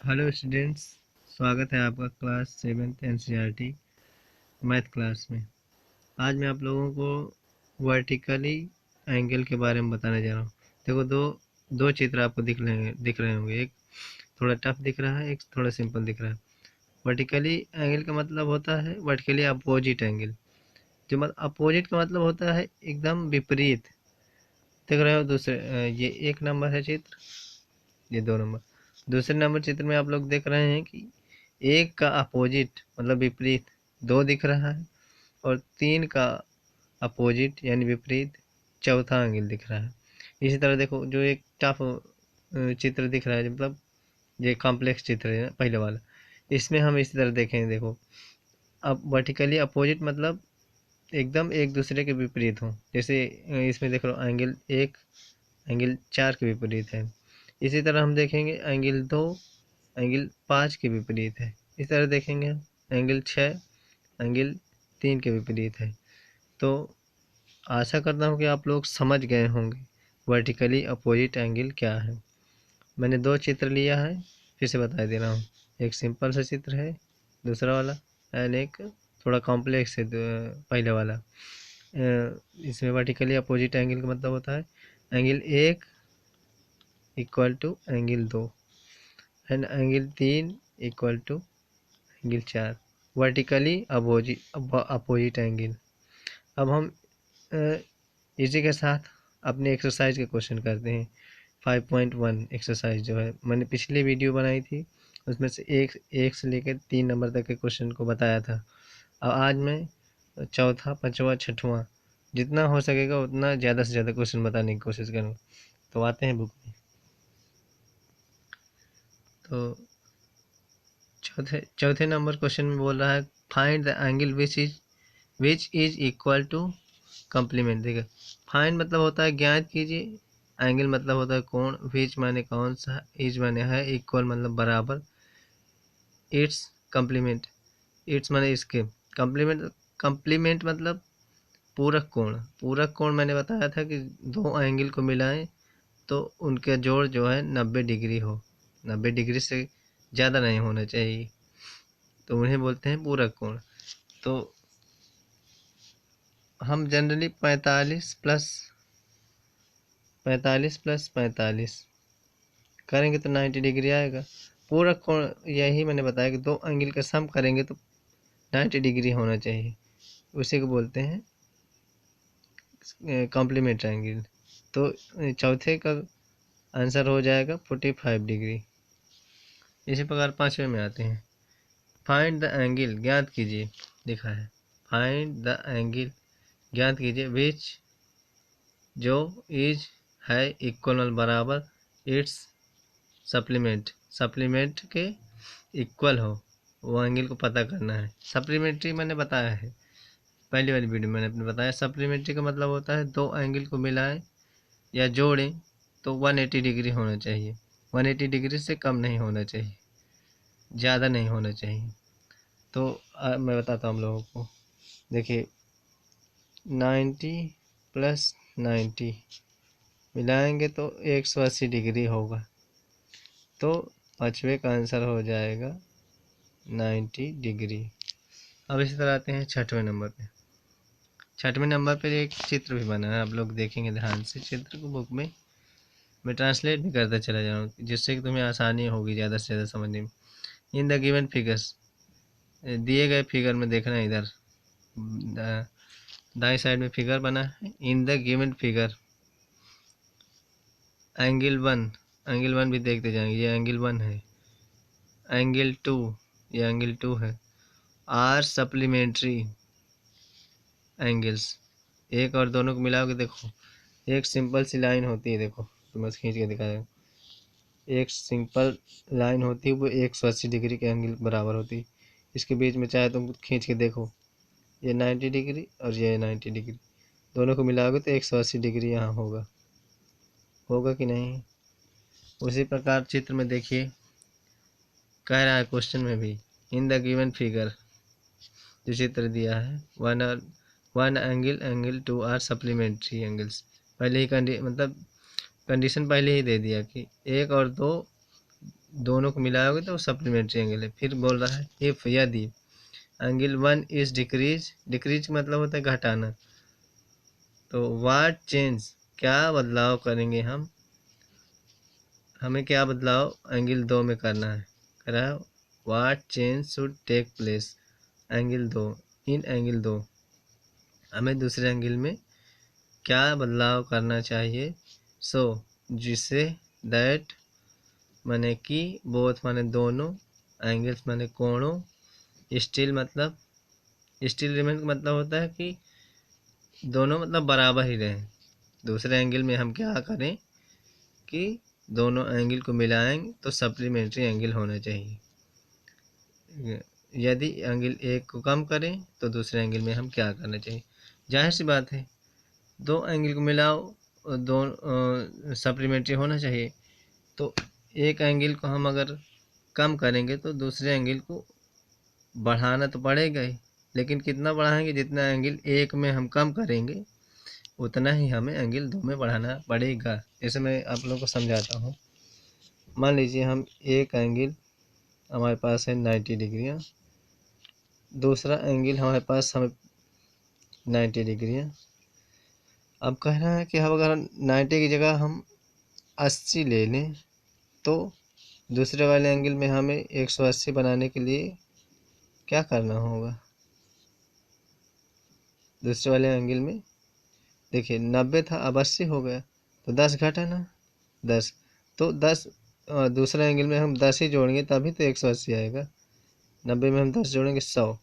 Hello students, स्वागत है आपका class 7th NCERT math class में। आज मैं आप लोगों को वर्टिकली एंगल के बारे में बताने जा रहा हूँ। देखो, दो चित्र आपको दिख रहे होंगे। एक थोड़ा टफ दिख रहा है, एक थोड़ा सिंपल दिख रहा है। वर्टिकली एंगल का मतलब होता है वर्टिकली अपोजिट एंगल। जो अपोजिट का मतलब होता है एकदम विपरीत। देख रहे हो ये 1 नंबर है चित्र, ये 2 नंबर। दूसरे नंबर चित्र में आप लोग देख रहे हैं कि एक का अपोजिट मतलब विपरीत 2 दिख रहा है, और 3 का अपोजिट यानी विपरीत चौथा एंगल दिख रहा है। इसी तरह देखो, जो एक टफ चित्र दिख रहा है, मतलब ये कॉम्प्लेक्स चित्र है पहले वाला, इसमें हम इसी तरह देखेंगे। देखो, अब वर्टिकली अपोजिट मतलब एकदम एक दूसरे के विपरीत हो। जैसे इसमें देख लो, एंगल 4 के विपरीत है। इसी तरह हम देखेंगे एंगल 2 एंगल 5 के विपरीत है। इस तरह देखेंगे हम एंगल 6 एंगल 3 के विपरीत है। तो आशा करता हूँ कि आप लोग समझ गए होंगे वर्टिकली अपोजिट एंगल क्या है। मैंने 2 चित्र लिया है, फिर से बता दे रहा हूँ। एक सिंपल सा चित्र है दूसरा वाला, एंड एक थोड़ा कॉम्प्लेक्स है पहले वाला। इसमें वर्टिकली अपोजिट एंगल का मतलब होता है angle 1 equal to angle 2 and angle 3 equal to angle 4। Vertically opposite angle. अब हम अ, इसी के साथ अपने एक्सरसाइज के क्वेश्चन करते हैं। 5.1 एक्सरसाइज जो है मैंने पिछली वीडियो बनाई थी, उसमें से एक से लेकर 3 नंबर तक के क्वेश्चन को बताया था। अब आज मैं चौथा पांचवा छठवां जितना हो सकेगा उतना ज़्यादा से ज़्यादा क्वेश्चन बताने की कोशिश करूँ। तो आते हैं बुक में। तो चौथे नंबर क्वेश्चन में बोल रहा है find the angle which is equal to complement. देखिए, फाइंड मतलब होता है ज्ञात कीजिए, एंगल मतलब होता है कोण, विच माने कौन सा, इज माने है, इक्वल मतलब बराबर, इट्स कम्प्लीमेंट, इट्स माने इसके, कम्प्लीमेंट मतलब पूरक कोण। पूरक कोण मैंने बताया था कि 2 एंगल को मिलाएं तो उनका जोड़ जो है 90 डिग्री हो। 90 डिग्री से ज़्यादा नहीं होना चाहिए, तो उन्हें बोलते हैं पूरक कोण। तो हम जनरली 45 प्लस 45 करेंगे तो 90 डिग्री आएगा। पूरक कोण यही मैंने बताया कि 2 एंगल का सम करेंगे तो 90 डिग्री होना चाहिए, उसी को बोलते हैं कॉम्प्लीमेंट एंगल। तो चौथे का आंसर हो जाएगा 45 डिग्री। इसी प्रकार 5वें में आते हैं। फाइंड द एंगल ज्ञात कीजिए, लिखा है फाइंड द एंगल ज्ञात कीजिए विच जो इज है इक्वल बराबर इट्स सप्लीमेंट के इक्वल हो, वो एंगल को पता करना है। सप्लीमेंट्री मैंने बताया है पहली वाली वीडियो में, मैंने अपने बताया सप्लीमेंट्री का मतलब होता है 2 एंगल को मिलाएं या जोड़ें तो 180 डिग्री होना चाहिए। 180 डिग्री से कम नहीं होना चाहिए, ज़्यादा नहीं होना चाहिए। तो मैं बताता हूँ हम लोगों को। देखिए, 90 प्लस 90 मिलाएंगे तो 180 डिग्री होगा, तो 5वें का आंसर हो जाएगा 90 डिग्री। अब इसी तरह आते हैं 6वें नंबर पे। 6वें नंबर पर एक चित्र भी बना है, आप लोग देखेंगे ध्यान से चित्र को। बुक में मैं ट्रांसलेट भी करता चला जाऊँ जिससे कि तुम्हें आसानी होगी ज़्यादा से ज़्यादा समझने में। इन द गिवन फिगर्स, दिए गए फिगर में देखना, इधर दाएं साइड में फिगर बना है। In the given figure angle 1 भी देखते जाएंगे, ये एंगल 1 है। एंगल 2, ये एंगल 2 है। आर सप्लीमेंट्री एंगल्स, एक और दोनों को मिलाओगे, देखो एक सिंपल सी लाइन होती है, देखो तो बस खींच के दिखा रहा, एक सिंपल लाइन होती है, वो 180 डिग्री के एंगल बराबर होती है। इसके बीच में चाहे तुम खींच के देखो, ये 90 डिग्री और ये 90 डिग्री, दोनों को मिलाओगे तो 180 डिग्री यहाँ होगा कि नहीं। उसी प्रकार चित्र में देखिए, कह रहा है क्वेश्चन में भी, इन द गिवन फिगर, जो चित्र दिया है, one angle 2 are supplementary angles. पहले ही मतलब कंडीशन पहले ही दे दिया कि 1 और 2 दोनों को मिलाओगे तो सप्लीमेंट्री एंगल है। फिर बोल रहा है इफ यदि एंगल 1 इज डिक्रीज, डिक्रीज मतलब होता है घटाना, तो व्हाट चेंज क्या बदलाव करेंगे हम, हमें क्या बदलाव एंगल 2 में करना है, कह रहा है what change should take place angle 2 in angle 2, हमें दूसरे एंगल में क्या बदलाव करना चाहिए। सो जिससे दैट माने कि, बोथ माने दोनों, एंगल्स माने कोणों, स्टिल मतलब स्टिल रिमेन का मतलब होता है कि दोनों मतलब बराबर ही रहें। दूसरे एंगल में हम क्या करें कि दोनों एंगल को मिलाएंगे तो सप्लीमेंट्री एंगल होना चाहिए। यदि एंगल एक को कम करें तो दूसरे एंगल में हम क्या करना चाहिए। जाहिर सी बात है, दो एंगल को मिलाओ, दो सप्लीमेंट्री होना चाहिए। तो एक एंगल को हम अगर कम करेंगे तो दूसरे एंगल को बढ़ाना तो पड़ेगा ही, लेकिन कितना बढ़ाएंगे, जितना एंगल एक में हम कम करेंगे उतना ही हमें एंगल 2 में बढ़ाना पड़ेगा। जैसे मैं आप लोगों को समझाता हूँ। मान लीजिए हम एक एंगल हमारे पास है 90 डिग्री, दूसरा एंगल हमारे पास हमें 90 डिग्री। अब कह रहा है कि हम अगर 90 की जगह हम 80 ले लें तो दूसरे वाले एंगल में हमें 180 बनाने के लिए क्या करना होगा। दूसरे वाले एंगल में देखिए 90 था, अब 80 हो गया, तो 10 घटा ना, 10, तो 10 दूसरे एंगल में हम 10 ही जोड़ेंगे तभी तो 180 आएगा। 90 में हम 10 जोड़ेंगे 100,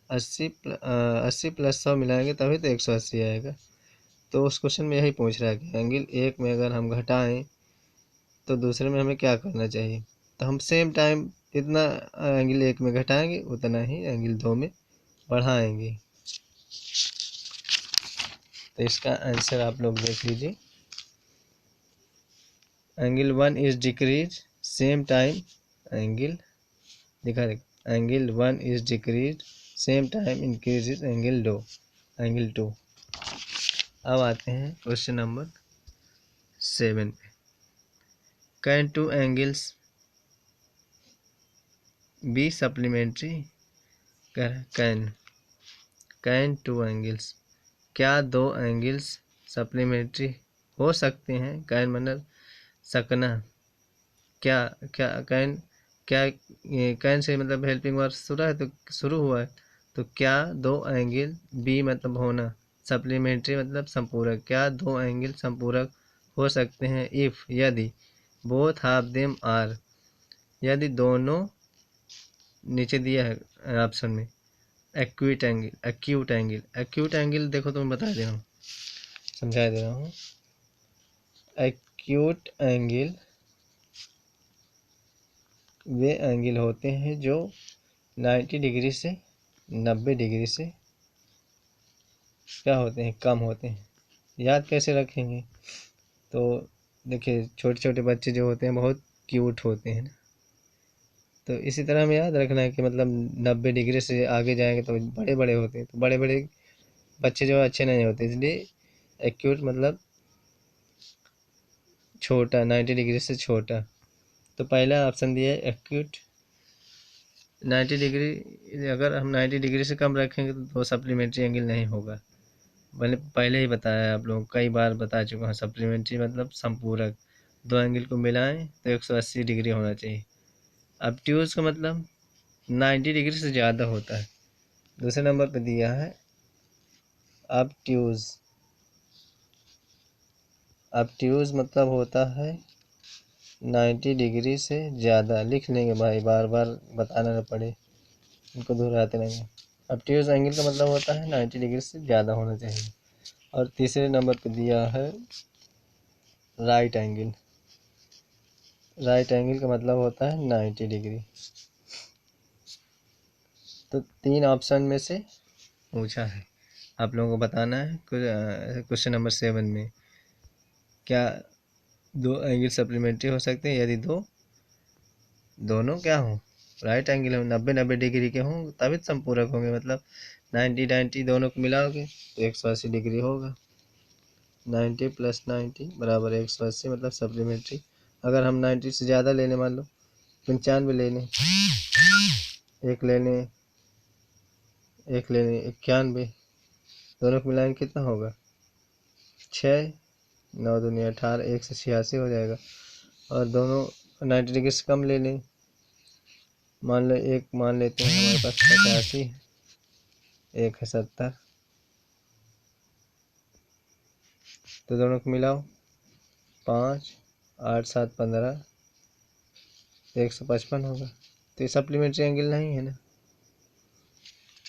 80 प्लस 100 मिलाएंगे तभी तो 180 आएगा। तो उस क्वेश्चन में यही पूछ रहा है कि एंगल एक में अगर हम घटाएं तो दूसरे में हमें क्या करना चाहिए। तो हम सेम टाइम जितना एंगल एक में घटाएंगे उतना ही एंगल 2 में बढ़ाएंगे। तो इसका आंसर आप लोग देख लीजिए। Angle 1 is decrease same time angle दिखा दे, angle 1 is decrease same time increases angle 2। अब आते हैं क्वेश्चन नंबर 7 पे। Can two angles be supplementary, can two angles, क्या दो एंगल्स सप्लीमेंट्री हो सकते हैं। कैन मतलब सकना, क्या क्या कैन, क्या कैन से मतलब हेल्पिंग वर्ब शुरू है तो शुरू हुआ है, तो क्या दो एंगल, बी मतलब होना, सप्लीमेंट्री मतलब संपूरक, क्या दो एंगल संपूरक हो सकते हैं इफ यदि, बोथ हाफ देम आर, यदि दोनों, नीचे दिया है ऑप्शन में एक्यूट एंगल, एक्यूट एंगल देखो तो मैं बता दे रहा हूँ, समझा दे रहा हूँ। एक्यूट एंगल वे एंगल होते हैं जो 90 डिग्री से 90 डिग्री से क्या होते हैं, कम होते हैं। याद कैसे रखेंगे, तो देखिए छोटे छोटे बच्चे जो होते हैं बहुत क्यूट होते हैं ना, तो इसी तरह हमें याद रखना है कि मतलब 90 डिग्री से आगे जाएंगे तो बड़े बड़े होते हैं, तो बड़े बड़े बच्चे जो अच्छे नहीं होते, इसलिए एक्यूट मतलब छोटा, 90 डिग्री से छोटा। तो पहला ऑप्शन दिया है एक्यूट 90 डिग्री, अगर हम 90 डिग्री से कम रखेंगे तो दो सप्लीमेंट्री एंगल नहीं होगा। मैंने पहले ही बताया है, आप लोगों को कई बार बता चुका हूँ। सप्लीमेंट्री मतलब संपूरक, दो एंगल को मिलाएं तो 180 डिग्री होना चाहिए। ऑब्ट्यूज का मतलब 90 डिग्री से ज़्यादा होता है। दूसरे नंबर पे दिया है ऑब्ट्यूज, ऑब्ट्यूज मतलब होता है 90 डिग्री से ज़्यादा। लिख लेंगे भाई, बार बार बताना न पड़े, इनको दोहराते रहेंगे। ऑब्ट्यूज एंगल का मतलब होता है 90 डिग्री से ज़्यादा होना चाहिए। और तीसरे नंबर पे दिया है राइट एंगल, राइट एंगल का मतलब होता है 90 डिग्री। तो तीन ऑप्शन में से पूछा है, आप लोगों को बताना है क्वेश्चन नंबर 7 में क्या दो एंगल सप्लीमेंट्री हो सकते हैं यदि दोनों क्या हो, राइट एंगल हो, 90 डिग्री के हों तभी तो संपूरक होंगे। मतलब 90 दोनों को मिलाओगे तो 180 डिग्री होगा। 90 प्लस 90 बराबर 180 मतलब सप्लीमेंट्री। अगर हम 90 से ज़्यादा ले लें, मान लो 95 ले लें, एक ले लें, एक ले लें 91, दोनों को मिलाएंगे कितना होगा 6, 9 दूनी 18, 186 हो जाएगा। और दोनों 90 डिग्री से कम ले लें, मान लेते हैं हमारे पास 85 है, एक है 70, तो दोनों को मिलाओ 5, 8, 7, 15, 155 होगा। तो ये सप्लीमेंट्री एंगल नहीं है ना।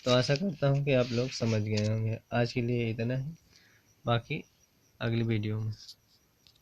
तो आशा करता हूँ कि आप लोग समझ गए होंगे। आज के लिए इतना ही, बाकी अगली वीडियो में।